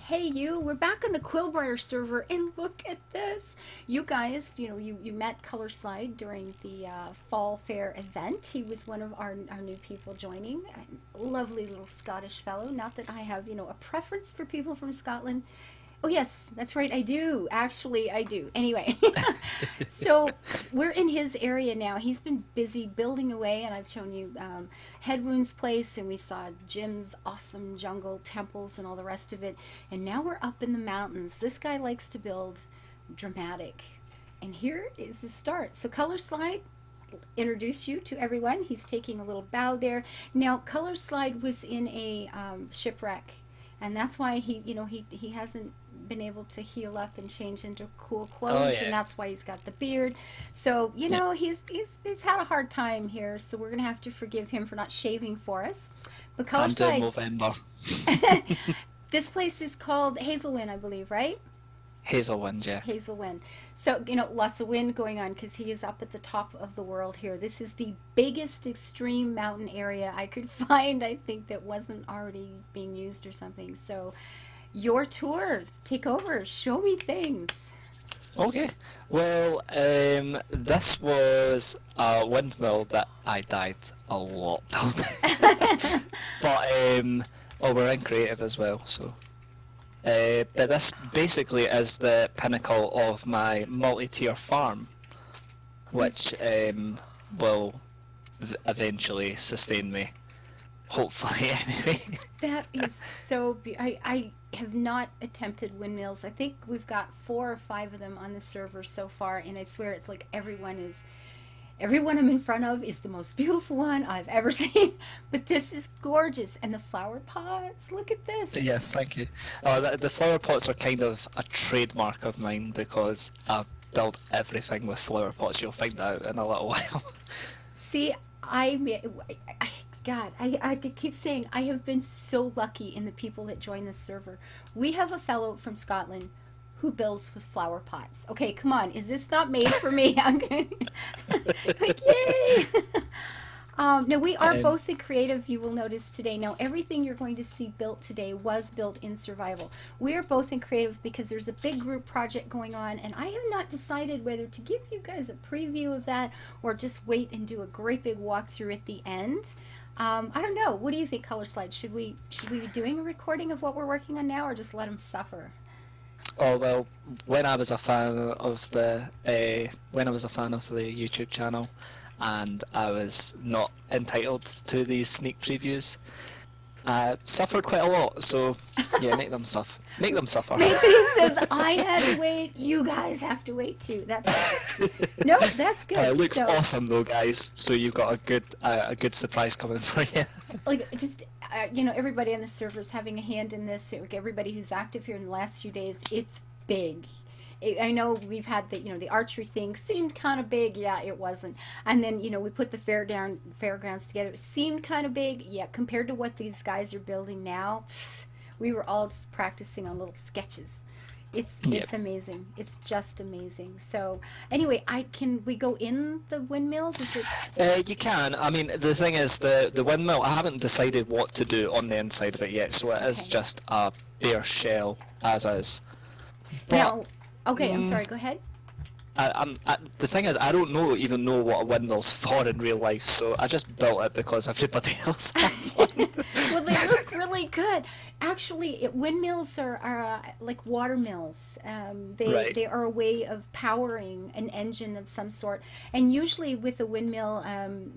Hey you, we're back on the Quillbriar server and look at this. You guys, you met Color Slide during the Fall Fair event. He was one of our new people joining. A lovely little Scottish fellow. Not that I have, a preference for people from Scotland. Oh yes, that's right, I do. Actually, I do. Anyway, so we're in his area now. He's been busy building away, and I've shown you Headwound's place, and we saw Jim's awesome jungle temples and all the rest of it. And now we're up in the mountains. This guy likes to build dramatic. And here is the start. So Color Slide, introduce you to everyone. He's taking a little bow there. Now, Color Slide was in a shipwreck, and that's why he hasn't been able to heal up and change into cool clothes, and that's why he's got the beard. So he's had a hard time here, so we're gonna have to forgive him for not shaving for us. But Color Slide, November. this place is called Hazelwood, I believe, right? Hazelwood, yeah. Hazelwind. So, lots of wind going on because he is up at the top of the world here. This is the biggest extreme mountain area I could find, I think, that wasn't already being used or something. So, your tour. Take over. Show me things. Okay. Well, this was a windmill that I died a lot building. But, we're in creative as well, so... but this basically is the pinnacle of my multi-tier farm, which will eventually sustain me, hopefully anyway. That is so beautiful. I have not attempted windmills. I think we've got 4 or 5 of them on the server so far, and I swear it's like every one I'm in front of is the most beautiful one I've ever seen. But this is gorgeous. And the flower pots, look at this. Yeah, thank you. The flower pots are kind of a trademark of mine because I build everything with flower pots. You'll find out in a little while. See, God, I keep saying I have been so lucky in the people that join this server. We have a fellow from Scotland who builds with flower pots. Okay, come on. Is this not made for me? I'm going like, yay! Now, we are both the creative, you will notice today. Now, everything you're going to see built today was built in survival. We are both in creative because there's a big group project going on, and I have not decided whether to give you guys a preview of that or just wait and do a great big walkthrough at the end. I don't know. What do you think, Color Slide? Should we be doing a recording of what we're working on now, or just let them suffer? Oh well, when I was a fan of the YouTube channel, and I was not entitled to these sneak previews, I suffered quite a lot. So yeah, make them suffer. Make them suffer. Nathan says I had to wait. You guys have to wait too. That's no, that's good. It looks awesome though, guys. So you've got a good surprise coming for you. Like just. Everybody on the server is having a hand in this. Everybody who's active here in the last few days, it's big. I know we've had the archery thing seemed kind of big. Yeah, it wasn't. And then we put the fairgrounds together. It seemed kind of big. Yeah, compared to what these guys are building now, we were all just practicing on little sketches. It's amazing. It's just amazing. So anyway, can we go in the windmill? Does it? You can. I mean, the thing is, the windmill, I haven't decided what to do on the inside of it yet, so it is just a bare shell as is. But, now, okay, I'm sorry. Go ahead. The thing is, I don't even know what a windmill's for in real life, so I just built it because everybody else had one. Well, they look really good. Actually, windmills are like water mills. They are a way of powering an engine of some sort. And usually with a windmill,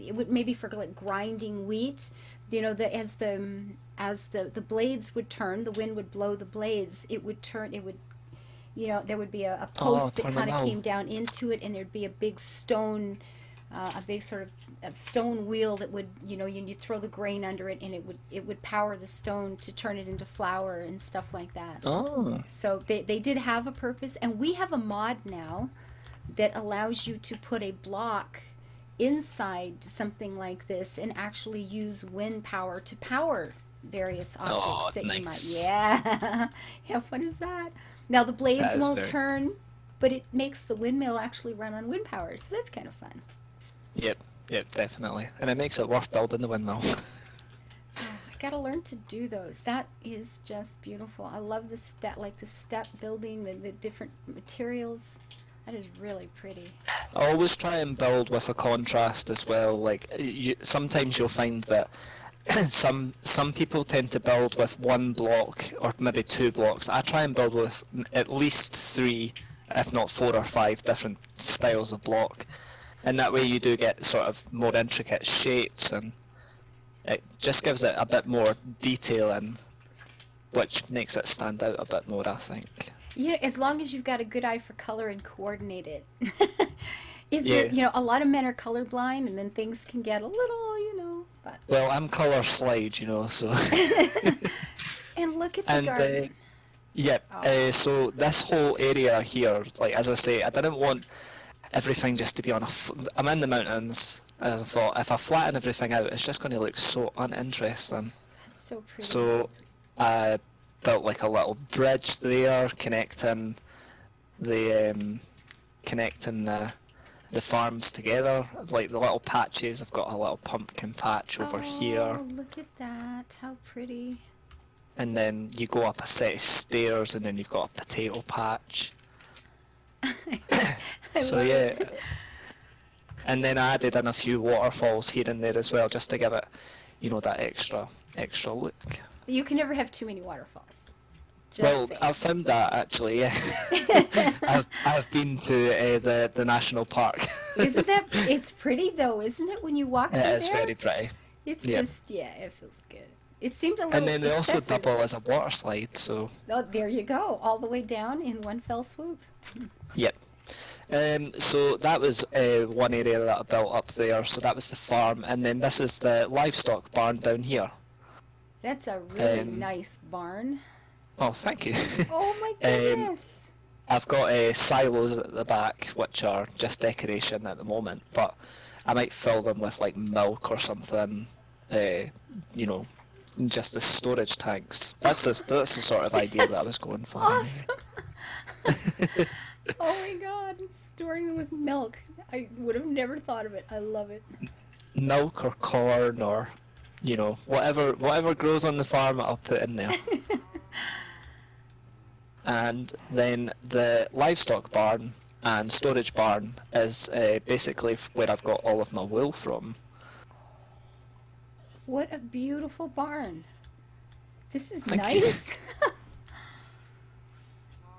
it would maybe for like grinding wheat. As the blades would turn, the wind would blow the blades. It would turn. It would. There would be a post that kind of came down into it, and there'd be a big stone, a big sort of stone wheel that would, you throw the grain under it, and it would power the stone to turn it into flour and stuff like that. Oh. So they did have a purpose, and we have a mod now that allows you to put a block inside something like this and actually use wind power to power various objects that you might. Yeah. How fun is that? Now the blades won't turn, but it makes the windmill actually run on wind power, so that's kind of fun. Yep, definitely. And it makes it worth building the windmill. gotta learn to do those. That is just beautiful. I love the step, like the step building, the different materials. That is really pretty. I always try and build with a contrast as well. Like sometimes you'll find that some people tend to build with one block or maybe two blocks. I try and build with at least three, if not four or five different styles of block, and that way you do get sort of more intricate shapes, and it just gives it a bit more detail, and which makes it stand out a bit more, I think. Yeah, as long as you've got a good eye for color and coordinate it. If Yeah. you're, a lot of men are colorblind, and then things can get a little, but. Well, I'm colour slide, so. And look at the And garden. yep. Oh. So this whole area here, like as I say, I didn't want everything just to be on I'm in the mountains, and I thought if I flatten everything out, it's just going to look so uninteresting. That's so pretty. So I built like a little bridge there, connecting the farms together, like the little patches. I've got a little pumpkin patch over here, Oh, look at that. How pretty. and then you go up a set of stairs, and then you've got a potato patch. I So love yeah, it. and then I added in a few waterfalls here and there as well, just to give it, that extra look. You can never have too many waterfalls. Just Well, saying. I've found that actually. Yeah, I've been to the national park. Isn't that? It's pretty though, isn't it? When you walk through It is there, very pretty. it's yeah. just it feels good. It seemed a little. And then they also excessive. double as a water slide. So Oh, there you go, all the way down in one fell swoop. yep. So that was one area that I built up there. So that was the farm, and then this is the livestock barn down here. That's a really Um, nice barn. Oh, thank you. Oh my goodness. I've got silos at the back, which are just decoration at the moment, but I might fill them with like milk or something, just as storage tanks. That's the sort of idea that I was going for. Awesome. Oh my god, storing them with milk. I would have never thought of it. I love it. Milk or corn or, whatever grows on the farm, I'll put in there. And then the livestock barn and storage barn is basically where I've got all of my wool from. What a beautiful barn. This is Thank you. nice.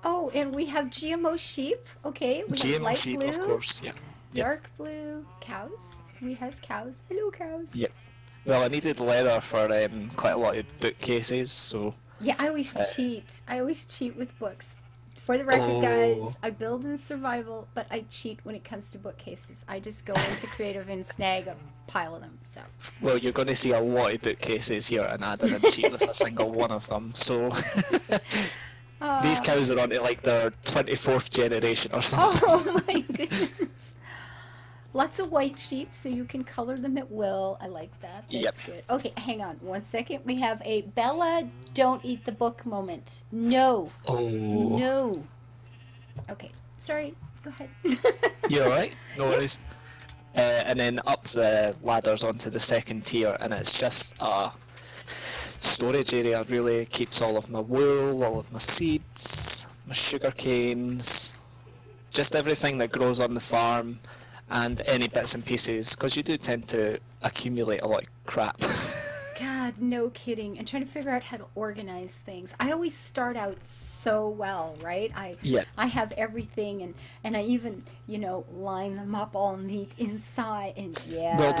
Oh, and we have GMO sheep. Okay, we have GMO light sheep, blue, of course, yeah. Yep. dark blue, cows. We has cows. Hello, cows. Yep. Well, I needed leather for quite a lot of bookcases, so... Yeah, I always cheat. I always cheat with books. For the record, guys, Oh. I build in survival, but I cheat when it comes to bookcases. I just go into creative and snag a pile of them. So. Well, you're going to see a lot of bookcases here, and I didn't cheat with a single one of them, so... These cows are on to like their 24th generation or something. Oh my goodness. Lots of white sheep, so you can color them at will. I like that. That's Yep. good. Okay, hang on 1 second. We have a Bella, don't eat the book moment. No. Oh. No. Okay, sorry. Go ahead. You alright? No worries. And then up the ladders onto the second tier, and it's just a storage area. Really keeps all of my wool, all of my seeds, my sugar canes, just everything that grows on the farm, and any bits and pieces, because you do tend to accumulate a lot of crap. God, no kidding. And trying to figure out how to organize things. I always start out so well, right? Yeah. I have everything, and I even, line them up all neat inside, and yeah. Well,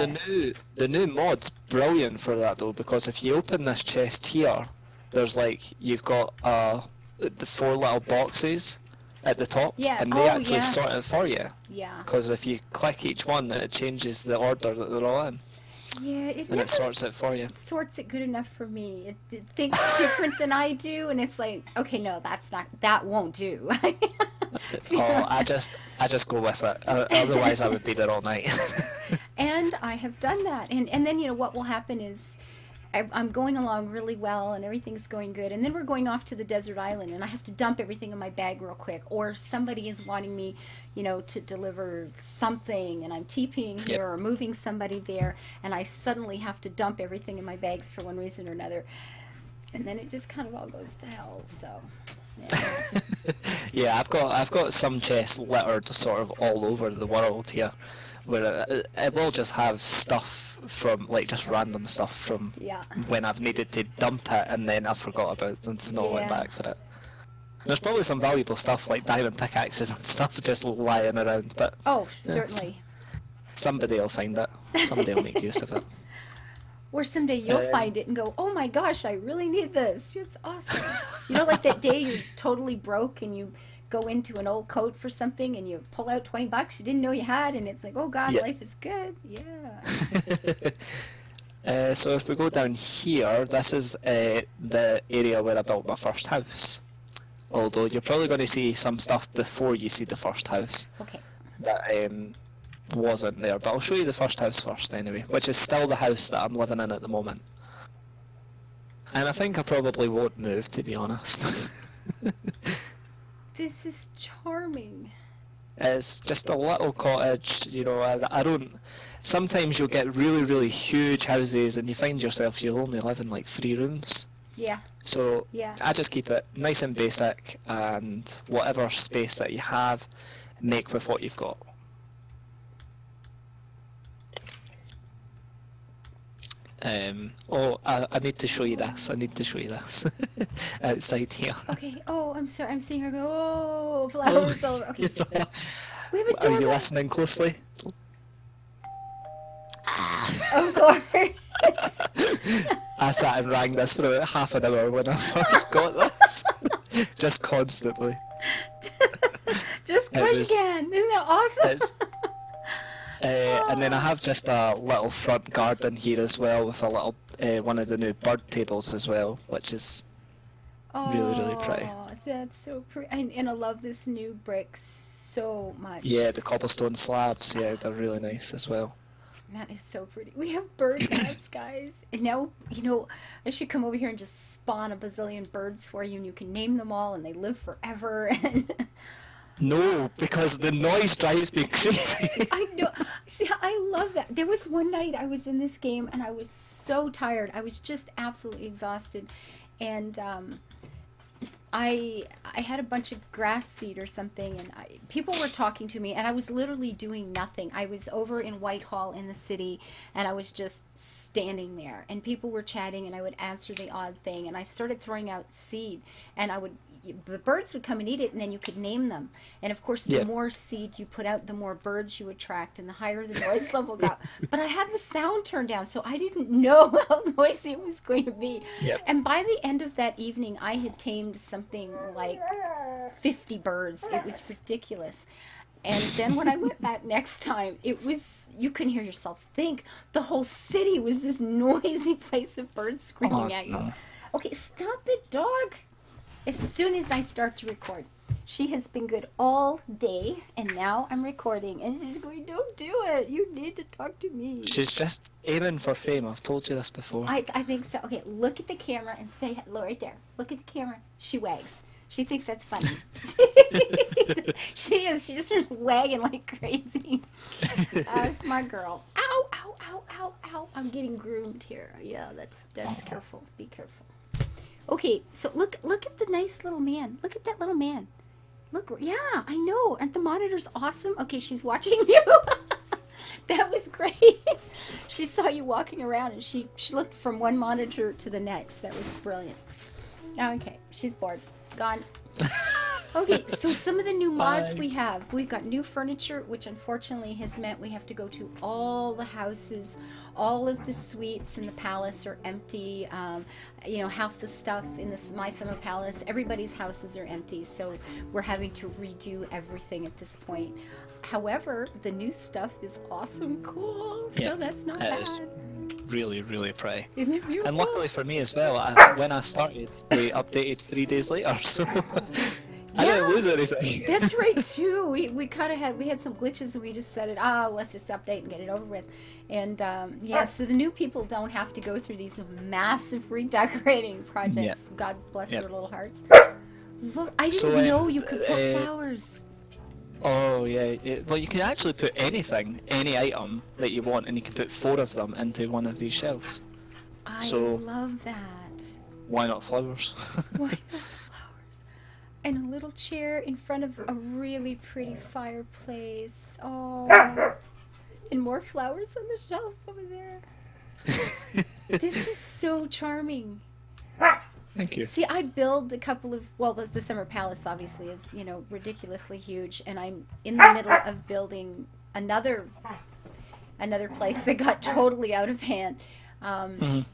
the new mod's brilliant for that though, because if you open this chest here, there's you've got the 4 little boxes at the top, Yeah. and they Oh, actually yes. sort it for you. Yeah. Because if you click each one, then it changes the order that they're all in, Yeah, it and never it sorts it for you. sorts it good enough for me. It thinks different than I do, and it's like, okay, no, that won't do. So, Oh, I just go with it. Otherwise, I would be there all night. and I have done that, and then what will happen is, I'm going along really well and everything's going good. And then we're going off to the desert island and I have to dump everything in my bag real quick. Or somebody is wanting me, you know, to deliver something and I'm TPing here or moving somebody there. And I suddenly have to dump everything in my bags for one reason or another. And then it just kind of all goes to hell, so... Yeah. Yeah, I've got some chests littered sort of all over the world here, where it will just have stuff from, like, just random stuff from when I've needed to dump it and then I forgot about them and not went back for it. There's probably some valuable stuff like diamond pickaxes and stuff just lying around, but certainly somebody will find it. Somebody will make use of it. Or someday you'll find it and go, oh my gosh, I really need this. It's awesome. You know, like that day you're totally broke and you go into an old coat for something and you pull out $20 you didn't know you had, and it's like, oh God, life is good. Yeah. So if we go down here, this is the area where I built my first house. Although you're probably going to see some stuff before you see the first house. Okay. That wasn't there, but I'll show you the first house first anyway, which is still the house that I'm living in at the moment. And I think I probably won't move, to be honest. This is charming. It's just a little cottage, you know. I don't... Sometimes you'll get really, really huge houses and you find yourself you'll only live in like 3 rooms. Yeah. So I just keep it nice and basic, and whatever space that you have, make with what you've got. I need to show you this. Outside here. Okay. Oh, I'm sorry. I'm seeing her go. Oh, flowers all over. Okay. We have a doorbell. Are you listening closely? Of course. I sat and rang this for about half an hour when I first got this. Just constantly. Just because you can. Isn't that awesome? And then I have just a little front garden here as well, with a little one of the new bird tables as well, which is really, really pretty. That's so pretty. And I love this new brick so much. Yeah, the cobblestone slabs, yeah, they're really nice as well. That is so pretty. We have bird nets, guys. And now, you know, I should come over here and just spawn a bazillion birds for you, and you can name them all, and they live forever. No, because the noise drives me crazy. I know. See, I love that. There was one night I was in this game, and I was so tired. I was just absolutely exhausted. And I had a bunch of grass seed or something, and people were talking to me, and I was literally doing nothing. I was over in Whitehall in the city, and I was just standing there, and people were chatting, and I would answer the odd thing, and I started throwing out seed, and the birds would come and eat it, and then you could name them. And of course, the more seed you put out, the more birds you attract, and the higher the noise level got. But I had the sound turned down, so I didn't know how noisy it was going to be. And by the end of that evening, I had tamed something like 50 birds. It was ridiculous. And then when I went back next time, it was, you can hear yourself think, the whole city was this noisy place of birds screaming at you. No. Okay, stop it, dog. As soon as I start to record, she has been good all day, and now I'm recording, and she's going, don't do it. You need to talk to me. She's just aiming for fame. I've told you this before. I think so. Okay, look at the camera and say hello right there. Look at the camera. She wags. She thinks that's funny. She is. She just starts wagging like crazy. Smart girl. Ow, ow, ow, ow, ow. I'm getting groomed here. Yeah, that's careful. Be careful. Okay, so look at the nice little man. Look at that little man. Look, yeah, I know. Aren't the monitors awesome? Okay, she's watching you. That was great. She saw you walking around, and she looked from one monitor to the next. That was brilliant. Okay, she's bored. Gone. Okay, so some of the new mods we've got new furniture, which unfortunately has meant we have to go to all the houses. All of the suites in the palace are empty. You know, half the stuff in this My Summer Palace, everybody's houses are empty, so we're having to redo everything at this point. However, the new stuff is awesome, cool, so that's not bad. Really, really pretty. Isn't it beautiful? And luckily for me as well, when I started, we updated 3 days later, so... I didn't Yeah. lose anything. That's right too. We kind of had some glitches and we just said it. Let's just update and get it over with. And yeah, so the new people don't have to go through these massive redecorating projects. God bless their little hearts. Look, I didn't know you could put flowers. Oh yeah, well you can actually put anything, any item that you want, and you can put 4 of them into one of these shelves. I So love that. why not flowers? Why not flowers? And a little chair in front of a really pretty fireplace. Oh, and more flowers on the shelves over there. This is so charming. Thank you. See, I build a couple of, well, the Summer Palace obviously is, you know, ridiculously huge, and I'm in the middle of building another place that got totally out of hand.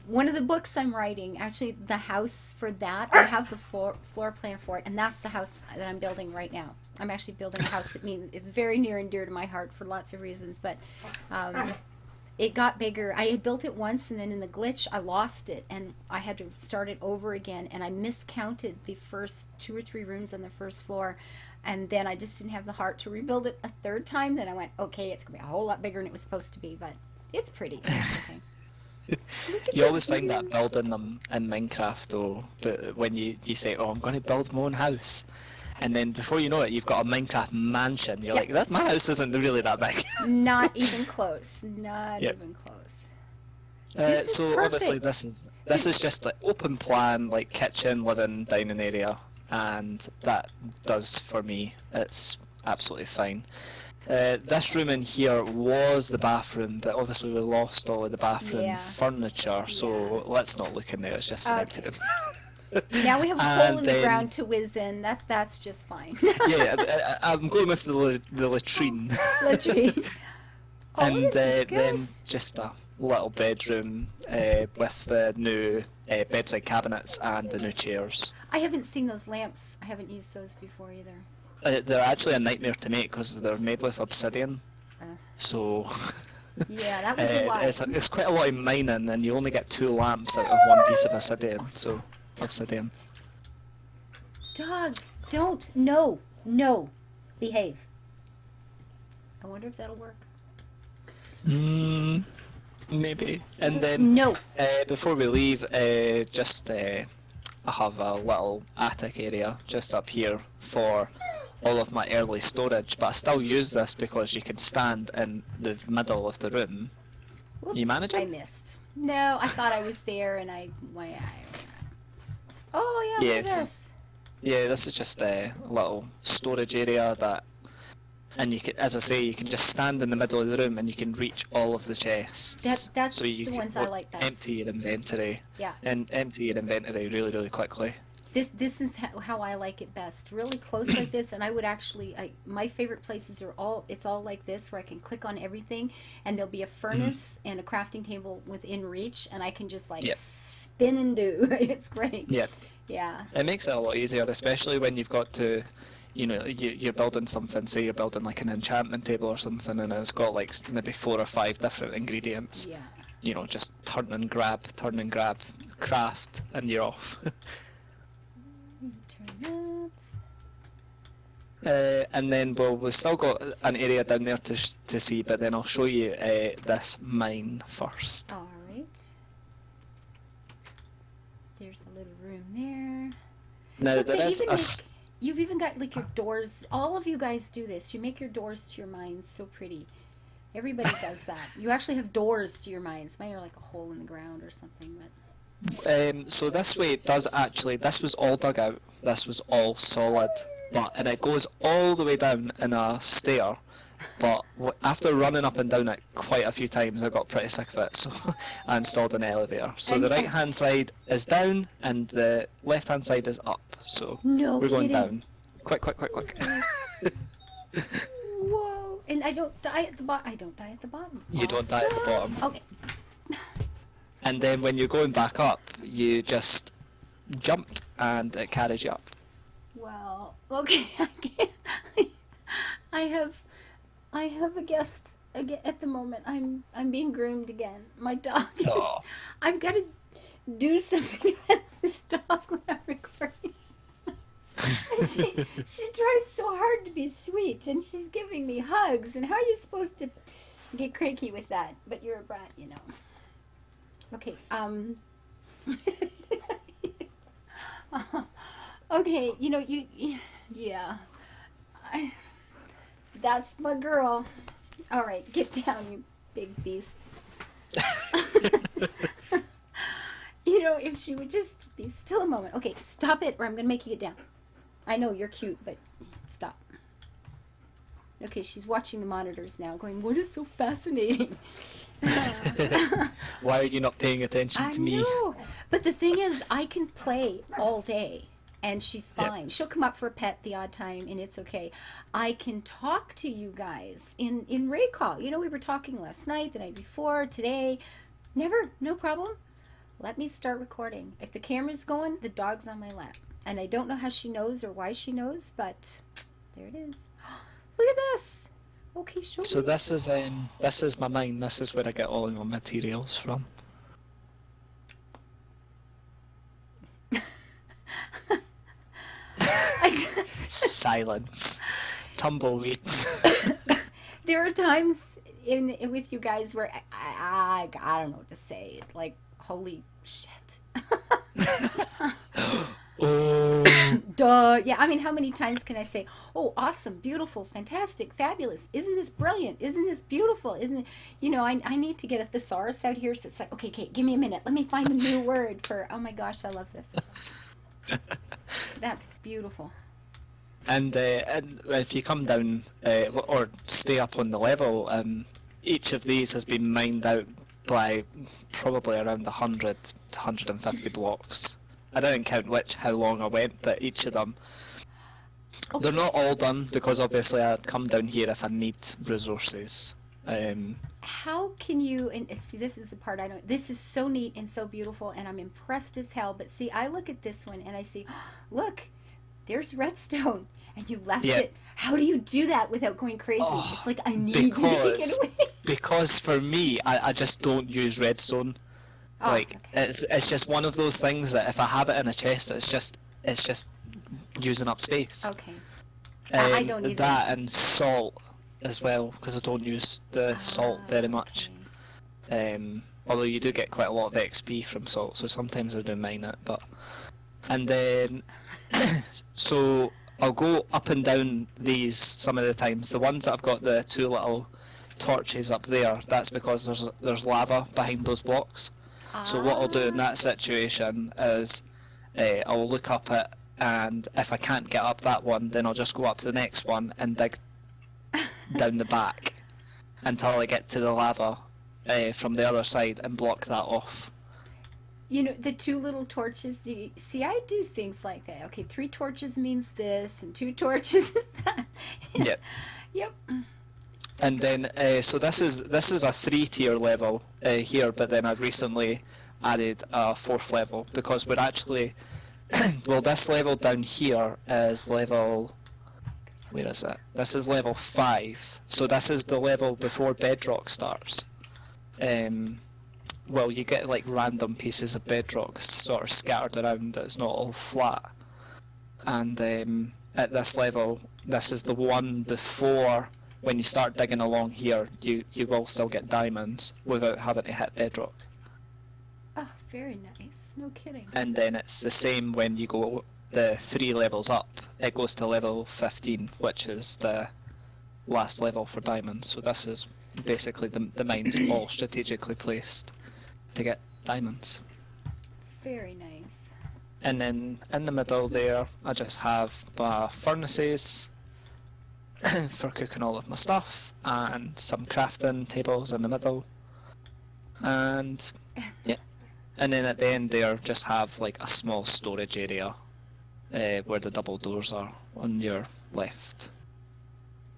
One of the books I'm writing, actually the house for that, I have the floor plan for it, and that's the house that I'm building right now. I'm actually building a house that means it's very near and dear to my heart for lots of reasons, but it got bigger. I had built it once, and then in the glitch, I lost it, and I had to start it over again, and I miscounted the first 2 or 3 rooms on the first floor, and then I just didn't have the heart to rebuild it a third time. Then I went, okay, it's going to be a whole lot bigger than it was supposed to be, but it's pretty. You always find that building them in Minecraft though, but when you say, oh, I'm going to build my own house, and then before you know it, you've got a Minecraft mansion. You're like, my house isn't really that big. Not even close. Not even close. This is so perfect. obviously this is just like open plan, like kitchen, living, dining area, and that does for me. It's absolutely fine. This room in here was the bathroom, but obviously we lost all of the bathroom furniture, so let's not look in there. It's just an empty room. Now we have a hole in the ground to whiz in. That's just fine. Yeah, I'm going with the latrine. Latrine. Oh, And this is good. then just a little bedroom with the new bedside cabinets and the new chairs. I haven't seen those lamps. I haven't used those before either. They're actually a nightmare to make because they're made with obsidian. So yeah, that would be why. it's quite a lot of mining, and you only get 2 lamps out of 1 piece of obsidian. So obsidian. Dog, don't. No. Behave. I wonder if that'll work. Maybe. And then no. Before we leave, I have a little attic area just up here for all of my early storage, but I still use this because you can stand in the middle of the room. Whoops, you manage it? I missed. No, I thought I was there, and oh yeah, look at this. Yeah, this is just a little storage area that, and you can, as I say, you can just stand in the middle of the room and you can reach all of the chests. That's so you the can ones I like best. empty your inventory. Yeah. And empty your inventory really, really quickly. This is how I like it best. Really close like this, and I would actually, my favorite places are all like this, where I can click on everything, and there'll be a furnace and a crafting table within reach, and I can just spin and do. It's great. Yeah. Yeah. It makes it a lot easier, especially when you've got to, you're building something, say you're building like an enchantment table or something, and it's got like maybe 4 or 5 different ingredients. Yeah. Just turn and grab, craft, and you're off. Turn that. And then, well, we've still got an area down there to see, but then I'll show you this mine first. All right. There's a little room there. Now, Look, there is you've even got like your doors. All of you guys do this. You make your doors to your mines so pretty. Everybody does that. You actually have doors to your mines. Mine are like a hole in the ground or something, but. So this way it does actually, this was all dug out, this was all solid, and it goes all the way down in a stair, but after running up and down it quite a few times I got pretty sick of it, so I installed an elevator. So the right hand side is down and the left hand side is up, so we're going down. Quick. Whoa, and I don't die at the bottom. You don't die at the bottom. Okay. And then when you're going back up, you just jump and it carries you up. Well, okay, I have a guest again at the moment. I'm being groomed again. My dog is. Oh. I've got to do something with this dog when I'm recording. And she tries so hard to be sweet, and she's giving me hugs. And how are you supposed to get cranky with that? But you're a brat, you know. Okay. Okay. You know Yeah. That's my girl. All right, get down, you big beast. You know, if she would just be still a moment. Okay, stop it, or I'm gonna make you get down. I know you're cute, but stop. Okay, she's watching the monitors now, going, "What is so fascinating?" Why are you not paying attention to me? I know, but the thing is, I can play all day, and she's fine. Yep. She'll come up for a pet the odd time, and it's okay. I can talk to you guys in Ray Call. You know, we were talking last night, the night before, today. Never, no problem. Let me start recording. If the camera's going, the dog's on my lap. And I don't know how she knows or why she knows, but there it is. Look at this. Okay, show me. So this is my mine. This is where I get all of my materials from. Silence. Tumbleweeds. There are times with you guys where I don't know what to say. Like, holy shit. Oh. Duh. Yeah, I mean, how many times can I say, oh, awesome, beautiful, fantastic, fabulous. Isn't this brilliant? Isn't this beautiful? Isn't it? You know, I need to get a thesaurus out here. So it's like, okay, Kate, give me a minute. Let me find a new word for, oh my gosh, I love this. That's beautiful. And if you come down or stay up on the level, each of these has been mined out by probably around 100 to 150 blocks. I didn't count how long I went, but each of them. Okay. They're not all done because obviously I'd come down here if I need resources. How can you, and see, this is the part I don't, this is so neat and so beautiful, and I'm impressed as hell, but see, I look at this one and I see, look, there's redstone, and you left it. How do you do that without going crazy? Oh, it's like, I need to take it away. Because for me, I just don't use redstone. Oh, like, okay. It's just one of those things that if I have it in a chest, it's just using up space. Okay. I don't either. That and salt as well, because I don't use the salt very much. Okay. Although you do get quite a lot of XP from salt, so sometimes I do mine it. But and then so I'll go up and down these some of the times. The ones that I've got the two little torches up there, that's because there's lava behind those blocks. So what I'll do in that situation is I'll look up it, and if I can't get up that one, then I'll just go up to the next one and dig down the back until I get to the lava from the other side and block that off. You know, the two little torches, see, I do things like that. Okay, 3 torches means this, and 2 torches is that. Yep. Yep. And then, so this is a 3-tier level here, but then I've recently added a 4th level because we're actually, well, this level down here is level, where is it? This is level 5, so this is the level before bedrock starts. Well, you get like random pieces of bedrock sort of scattered around, it's not all flat. And at this level, this is the one before. When you start digging along here, you will still get diamonds without having to hit bedrock. Oh, very nice. No kidding. And then it's the same when you go the 3 levels up. It goes to level 15, which is the last level for diamonds. So this is basically the mines all strategically placed to get diamonds. Very nice. And then in the middle there, I just have my furnaces for cooking all of my stuff, and some crafting tables in the middle, and yeah, and then at the end there just have like a small storage area where the double doors are on your left.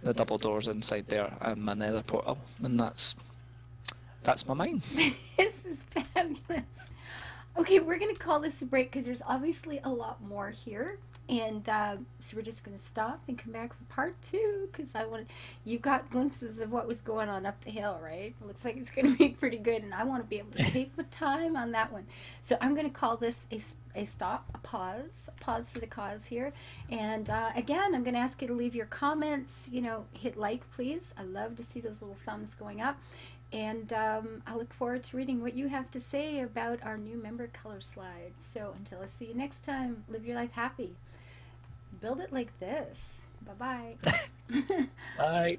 The double doors inside there and my nether portal, and that's my mine. This is fabulous. Okay, we're gonna call this a break because there's obviously a lot more here, and so we're just gonna stop and come back for part two because I want you got glimpses of what was going on up the hill, right? It looks like it's gonna be pretty good, and I want to be able to take my time on that one. So I'm gonna call this a stop, a pause for the cause here, and again, I'm gonna ask you to leave your comments. You know, hit like, please. I love to see those little thumbs going up. And I look forward to reading what you have to say about our new member color slides. So until I see you next time, live your life happy. Build it like this. Bye bye. Bye.